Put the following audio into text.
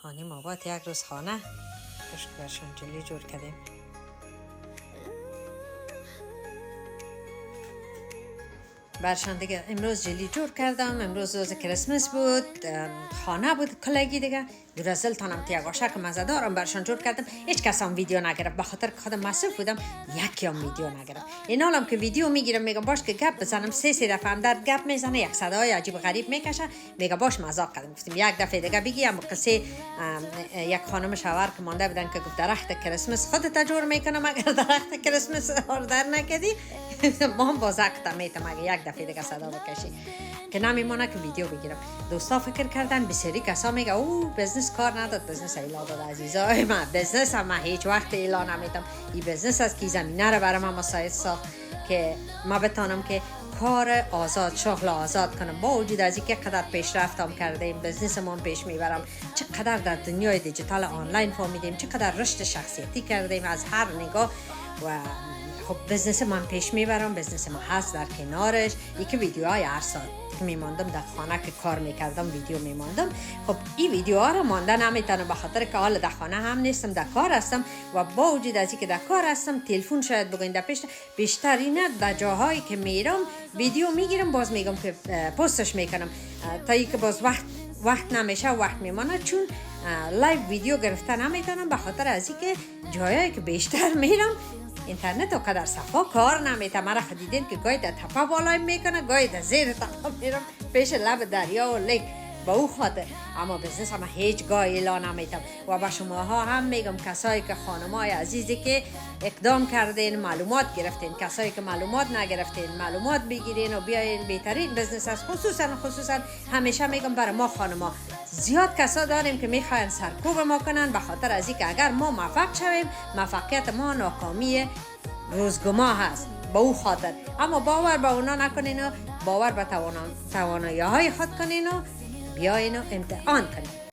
خانه ما با یک روز خانه پشت برشون جلی جور کردیم. برشان دیگه امروز جلی جور کردم. امروز روز کریسمس بود، خانه بود کلگی دیگه برزیل تانم تیاگاشک مزه دارم برشان جور کردم. هیچ کس هم ویدیو نگرفت به خاطر که خودم مصروف بودم، یکی هم ویدیو نگرفت. این حالم که ویدیو میگیرم میگم باش که گپ بزنم، سه دفعه هم در گپ میزنه، یک صدای عجیب غریب میکشه، میگه باش مزاق کردم. گفتیم یک دفعه دیگه بگیم قصه یک خانم شوهر که مانده بودن که گفت درخت کریسمس خودت جور میکنم اگر درخت کریسمس اوردر نکردی. ما هم با زقت میتم اگه یک دفعه دیگه صدا بکشی که نمیمونه که ویدیو بگیرم. دوستا فکر کردن بسیاری کسا میگه او بزنس کار نداد، بزنس ایلا داد. عزیزای من بزنس هم هیچ وقت ایلا نمیدم. این بزنس است که زمینه رو برای من مساعد ساخت که ما بتانم که کار آزاد، شغل آزاد کنم. با وجود از اینکه قدر پیشرفتم کردیم، بزنسمون پیش میبرم، چقدر در دنیای دیجیتال آنلاین فهمیدیم، چقدر رشد شخصیتی کردیم از هر نگاه. و خب بزنس من پیش میبرم، بزنس من هست در کنارش. یکی ویدیوهای هر ساعت میماندم در خانه که کار میکردم ویدیو میماندم. خب این ویدیوها رو مانده نمیتونم به خاطر که حال در خانه هم نیستم، در کار هستم. و با وجود از اینکه در کار هستم تلفن شاید بگوین در بیشتر اینه در جاهایی که میرم ویدیو میگیرم، باز میگم که پستش میکنم تا اینکه باز وقت نمیشه، وقت میمانه، چون لایو ویدیو گرفتن نمیتونم به خاطر از اینکه جایی که بیشتر میرم اینترنت اونقدر صفا کار نمیته. مرا دیدین که گاهی در تپه بالای میکنه، گاهی در زیر تپه میرم پیش لب دریا و لیک با او خاطر. اما بزنس هم هیچ گاهی اعلان نمیتم. و با شما ها هم میگم کسایی که خانمای عزیزی که اقدام کردین، معلومات گرفتین، کسایی که معلومات نگرفتین معلومات بگیرین و بیاین. بهترین بزنس است. خصوصا همیشه میگم برای ما خانما زیاد کسا داریم که میخواین سرکوب ما کنن به خاطر از اینکه اگر ما موفق شویم موفقیت ما ناکامی روزگما هست با او خاطر. اما باور به اونا نکنین و باور به توانایی های خود کنین و بیاین و امتحان کنین.